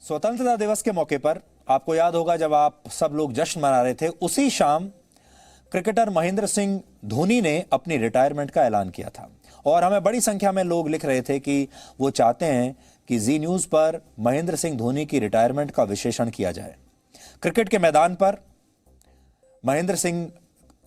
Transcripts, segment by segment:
स्वतंत्रता दिवस के मौके पर आपको याद होगा जब आप सब लोग जश्न मना रहे थे, उसी शाम क्रिकेटर महेंद्र सिंह धोनी ने अपनी रिटायरमेंट का ऐलान किया था और हमें बड़ी संख्या में लोग लिख रहे थे कि वो चाहते हैं कि जी न्यूज़ पर महेंद्र सिंह धोनी की रिटायरमेंट का विश्लेषण किया जाए। क्रिकेट के मैदान पर महेंद्र सिंह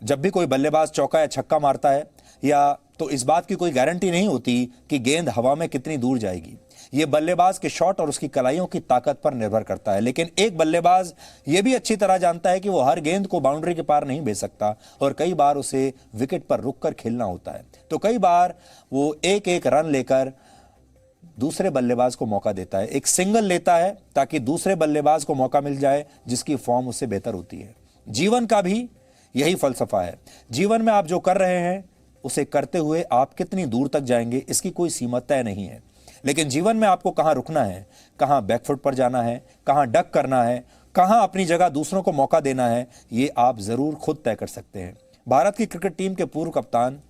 जब भी कोई बल्लेबाज चौका या छक्का मारता है या तो इस बात की कोई गारंटी नहीं होती कि गेंद हवा में कितनी दूर जाएगी। ये बल्लेबाज के शॉट और उसकी कलाइयों की ताकत पर निर्भर करता है, लेकिन एक बल्लेबाज ये भी अच्छी तरह जानता है कि वो हर गेंद को बाउंड्री के पार नहीं भेज सकता और कई बार उसे विकेट पर रुककर खेलना होता है। तो कई बार वो एक एक रन लेकर दूसरे बल्लेबाज को मौका देता है, एक सिंगल लेता है ताकि दूसरे बल्लेबाज को मौका मिल जाए जिसकी फॉर्म उससे बेहतर होती है। जीवन का भी यही फलसफा है। जीवन में आप जो कर रहे हैं उसे करते हुए आप कितनी दूर तक जाएंगे इसकी कोई सीमा तय नहीं है, लेकिन जीवन में आपको कहां रुकना है, कहां बैकफुट पर जाना है, कहां डक करना है, कहां अपनी जगह दूसरों को मौका देना है, ये आप जरूर खुद तय कर सकते हैं। भारत की क्रिकेट टीम के पूर्व कप्तान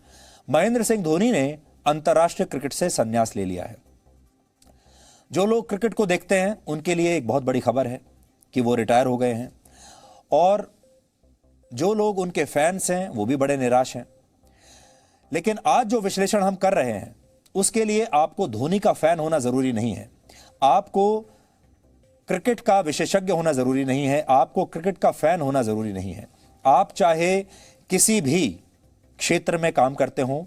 महेंद्र सिंह धोनी ने अंतर्राष्ट्रीय क्रिकेट से संन्यास ले लिया है। जो लोग क्रिकेट को देखते हैं उनके लिए एक बहुत बड़ी खबर है कि वो रिटायर हो गए हैं और जो लोग उनके फैंस हैं वो भी बड़े निराश हैं। लेकिन आज जो विश्लेषण हम कर रहे हैं उसके लिए आपको धोनी का फैन होना जरूरी नहीं है, आपको क्रिकेट का विशेषज्ञ होना जरूरी नहीं है, आपको क्रिकेट का फैन होना जरूरी नहीं है। आप चाहे किसी भी क्षेत्र में काम करते हो,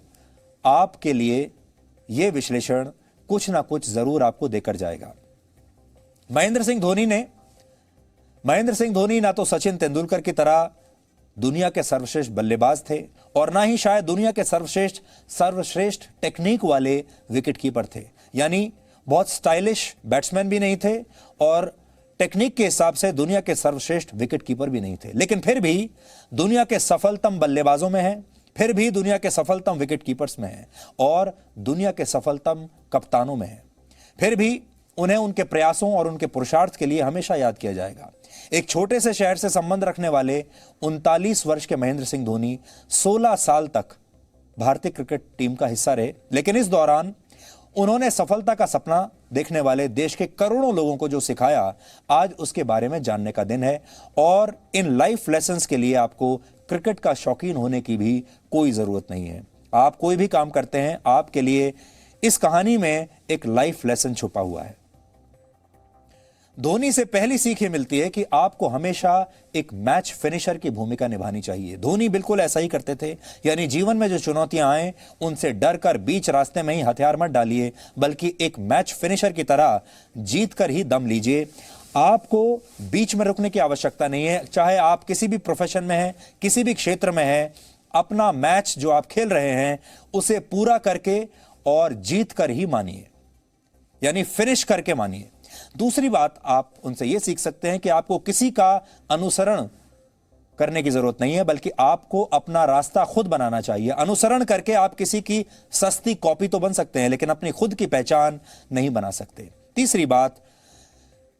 आपके लिए यह विश्लेषण कुछ ना कुछ जरूर आपको देकर जाएगा। महेंद्र सिंह धोनी ना तो सचिन तेंदुलकर की तरह दुनिया के सर्वश्रेष्ठ बल्लेबाज थे और ना ही शायद दुनिया के सर्वश्रेष्ठ टेक्निक वाले विकेटकीपर थे, यानी बहुत स्टाइलिश बैट्समैन भी नहीं थे और टेक्निक के हिसाब से दुनिया के सर्वश्रेष्ठ विकेटकीपर भी नहीं थे, लेकिन फिर भी दुनिया के सफलतम बल्लेबाजों में हैं, फिर भी दुनिया के सफलतम विकेटकीपर्स में हैं और दुनिया के सफलतम कप्तानों में हैं। फिर भी उन्हें उनके प्रयासों और उनके पुरुषार्थ के लिए हमेशा याद किया जाएगा। एक छोटे से शहर से संबंध रखने वाले 39 वर्ष के महेंद्र सिंह धोनी 16 साल तक भारतीय क्रिकेट टीम का हिस्सा रहे, लेकिन इस दौरान उन्होंने सफलता का सपना देखने वाले देश के करोड़ों लोगों को जो सिखाया, आज उसके बारे में जानने का दिन है। और इन लाइफ लेसन्स के लिए आपको क्रिकेट का शौकीन होने की भी कोई जरूरत नहीं है। आप कोई भी काम करते हैं, आपके लिए इस कहानी में एक लाइफ लेसन छुपा हुआ है। धोनी से पहली सीख ये मिलती है कि आपको हमेशा एक मैच फिनिशर की भूमिका निभानी चाहिए। धोनी बिल्कुल ऐसा ही करते थे, यानी जीवन में जो चुनौतियां आए उनसे डरकर बीच रास्ते में ही हथियार मत डालिए, बल्कि एक मैच फिनिशर की तरह जीत कर ही दम लीजिए। आपको बीच में रुकने की आवश्यकता नहीं है, चाहे आप किसी भी प्रोफेशन में हैं, किसी भी क्षेत्र में हैं, अपना मैच जो आप खेल रहे हैं उसे पूरा करके और जीत कर ही मानिए, यानी फिनिश करके मानिए। दूसरी बात, आप उनसे यह सीख सकते हैं कि आपको किसी का अनुसरण करने की जरूरत नहीं है, बल्कि आपको अपना रास्ता खुद बनाना चाहिए। अनुसरण करके आप किसी की सस्ती कॉपी तो बन सकते हैं, लेकिन अपनी खुद की पहचान नहीं बना सकते। तीसरी बात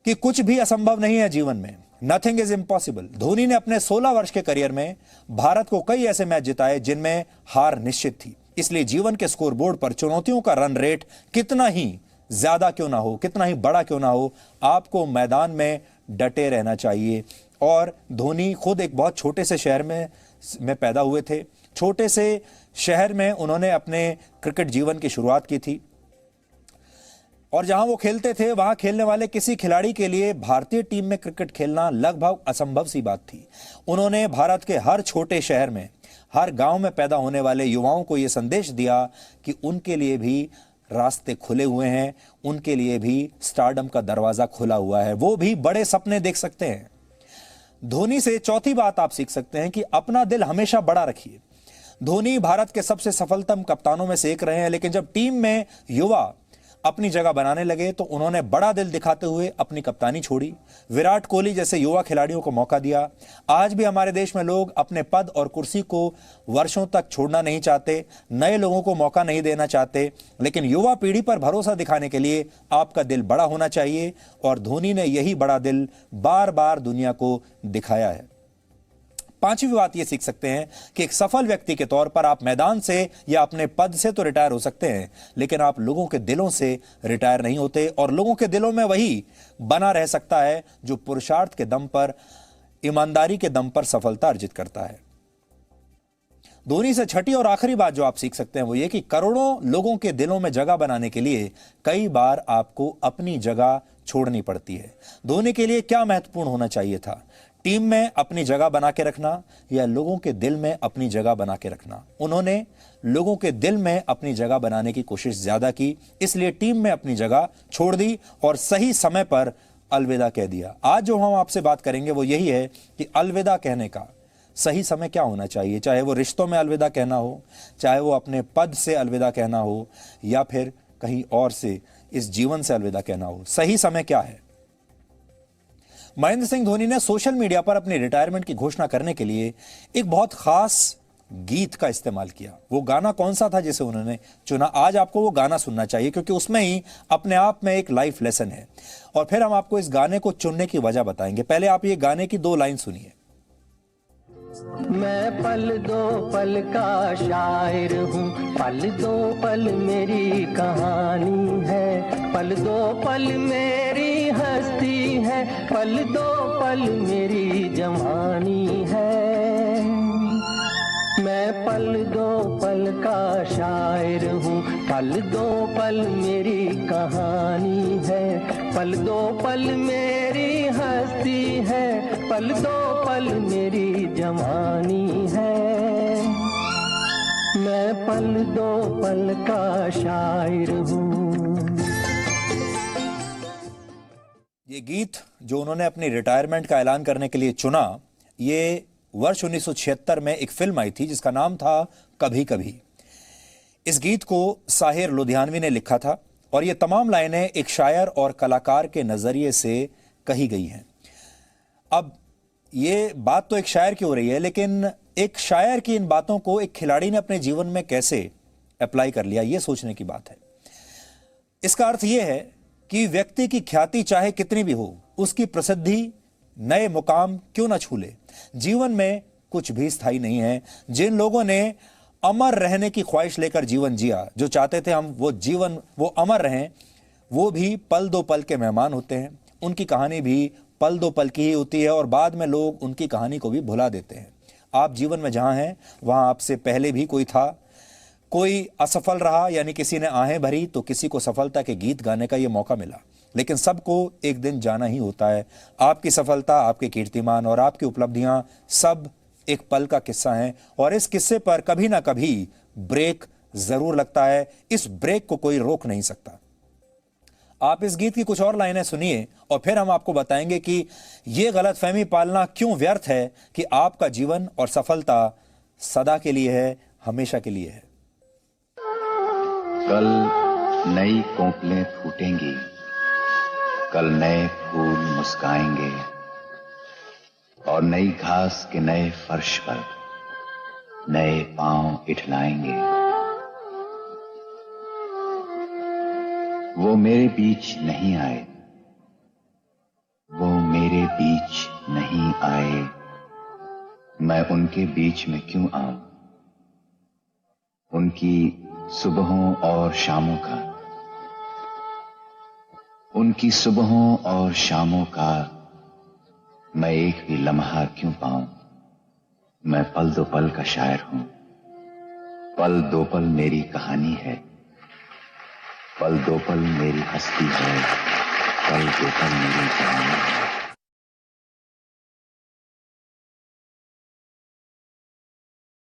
कि कुछ भी असंभव नहीं है जीवन में, नथिंग इज इम्पॉसिबल। धोनी ने अपने 16 वर्ष के करियर में भारत को कई ऐसे मैच जिताए जिनमें हार निश्चित थी। इसलिए जीवन के स्कोरबोर्ड पर चुनौतियों का रन रेट कितना ही ज्यादा क्यों ना हो, कितना ही बड़ा क्यों ना हो, आपको मैदान में डटे रहना चाहिए। और धोनी खुद एक बहुत छोटे से शहर में पैदा हुए थे। छोटे से शहर में उन्होंने अपने क्रिकेट जीवन की शुरुआत की थी और जहां वो खेलते थे वहां खेलने वाले किसी खिलाड़ी के लिए भारतीय टीम में क्रिकेट खेलना लगभग असंभव सी बात थी। उन्होंने भारत के हर छोटे शहर में, हर गांव में पैदा होने वाले युवाओं को यह संदेश दिया कि उनके लिए भी रास्ते खुले हुए हैं, उनके लिए भी स्टारडम का दरवाजा खुला हुआ है, वो भी बड़े सपने देख सकते हैं। धोनी से चौथी बात आप सीख सकते हैं कि अपना दिल हमेशा बड़ा रखिए। धोनी भारत के सबसे सफलतम कप्तानों में से एक रहे हैं, लेकिन जब टीम में युवा अपनी जगह बनाने लगे तो उन्होंने बड़ा दिल दिखाते हुए अपनी कप्तानी छोड़ी। विराट कोहली जैसे युवा खिलाड़ियों को मौका दिया। आज भी हमारे देश में लोग अपने पद और कुर्सी को वर्षों तक छोड़ना नहीं चाहते, नए लोगों को मौका नहीं देना चाहते, लेकिन युवा पीढ़ी पर भरोसा दिखाने के लिए आपका दिल बड़ा होना चाहिए और धोनी ने यही बड़ा दिल बार बार दुनिया को दिखाया है। पांचवी बात यह सीख सकते हैं कि एक सफल व्यक्ति के तौर पर आप मैदान से या अपने पद से तो रिटायर हो सकते हैं, लेकिन आप लोगों के दिलों से रिटायर नहीं होते, और लोगों के दिलों में वही बना रह सकता है जो पुरुषार्थ के दम पर, ईमानदारी के दम पर सफलता अर्जित करता है। धोनी से छठी और आखिरी बात जो आप सीख सकते हैं वो ये कि करोड़ों लोगों के दिलों में जगह बनाने के लिए कई बार आपको अपनी जगह छोड़नी पड़ती है। धोनी के लिए क्या महत्वपूर्ण होना चाहिए था? टीम में अपनी जगह बना के रखना या लोगों के दिल में अपनी जगह बना के रखना? उन्होंने लोगों के दिल में अपनी जगह बनाने की कोशिश ज्यादा की, इसलिए टीम में अपनी जगह छोड़ दी और सही समय पर अलविदा कह दिया। आज जो हम आपसे बात करेंगे वो यही है कि अलविदा कहने का सही समय क्या होना चाहिए, चाहे वो रिश्तों में अलविदा कहना हो, चाहे वो अपने पद से अलविदा कहना हो, या फिर कहीं और से इस जीवन से अलविदा कहना हो। सही समय क्या है? महेंद्र सिंह धोनी ने सोशल मीडिया पर अपनी रिटायरमेंट की घोषणा करने के लिए एक बहुत खास गीत का इस्तेमाल किया। वो गाना कौन सा था जिसे उन्होंने चुना? आज आपको वो गाना सुनना चाहिए क्योंकि उसमें ही अपने आप में एक लाइफ लेसन है, और फिर हम आपको इस गाने को चुनने की वजह बताएंगे। पहले आप ये गाने की 2 लाइन सुनिए। मैं पल दो पल का शायर हूँ, पल दो पल मेरी कहानी है, पल दो पल मेरी हस्ती है, पल दो पल मेरी जवानी है। मैं पल दो पल का शायर हूँ, पल दो पल मेरी कहानी है, पल दो पल मेरी हस्ती है, पल दो पल मेरी जवानी है। मैं पल दो पल का शायर हूँ। ये गीत जो उन्होंने अपनी रिटायरमेंट का ऐलान करने के लिए चुना, ये वर्ष 1976 में एक फिल्म आई थी जिसका नाम था कभी कभी। इस गीत को साहिर लुधियानवी ने लिखा था और ये तमाम लाइनें एक शायर और कलाकार के नजरिए से कही गई हैं। अब ये बात तो एक शायर की हो रही है, लेकिन एक शायर की इन बातों को एक खिलाड़ी ने अपने जीवन में कैसे अप्लाई कर लिया, ये सोचने की बात है। इसका अर्थ यह है कि व्यक्ति की ख्याति चाहे कितनी भी हो, उसकी प्रसिद्धि नए मुकाम क्यों ना छू ले, जीवन में कुछ भी स्थायी नहीं है। जिन लोगों ने अमर रहने की ख्वाहिश लेकर जीवन जिया, जो चाहते थे हम वो जीवन वो अमर रहें, वो भी पल दो पल के मेहमान होते हैं। उनकी कहानी भी पल दो पल की ही होती है और बाद में लोग उनकी कहानी को भी भुला देते हैं। आप जीवन में जहां हैं वहां आपसे पहले भी कोई था, कोई असफल रहा, यानी किसी ने आहें भरी तो किसी को सफलता के गीत गाने का ये मौका मिला, लेकिन सबको एक दिन जाना ही होता है। आपकी सफलता, आपके कीर्तिमान और आपकी उपलब्धियां सब एक पल का किस्सा हैं और इस किस्से पर कभी ना कभी ब्रेक जरूर लगता है। इस ब्रेक को कोई रोक नहीं सकता। आप इस गीत की कुछ और लाइनें सुनिए और फिर हम आपको बताएंगे कि यह गलतफहमी पालना क्यों व्यर्थ है कि आपका जीवन और सफलता सदा के लिए है, हमेशा के लिए है। कल नई कोपलें फूटेंगी, कल नए फूल मुस्काएंगे और नई घास के नए फर्श पर नए पांव इठलाएंगे। वो मेरे बीच नहीं आए, वो मेरे बीच नहीं आए, मैं उनके बीच में क्यों आऊं? उनकी सुबहों और शामों का, उनकी सुबहों और शामों का मैं एक भी लम्हा क्यों पाऊं? मैं पल दो पल का शायर हूं, पल दो पल मेरी कहानी है, पल दो पल मेरी हस्ती है, पल दो पल मेरी जवानी है।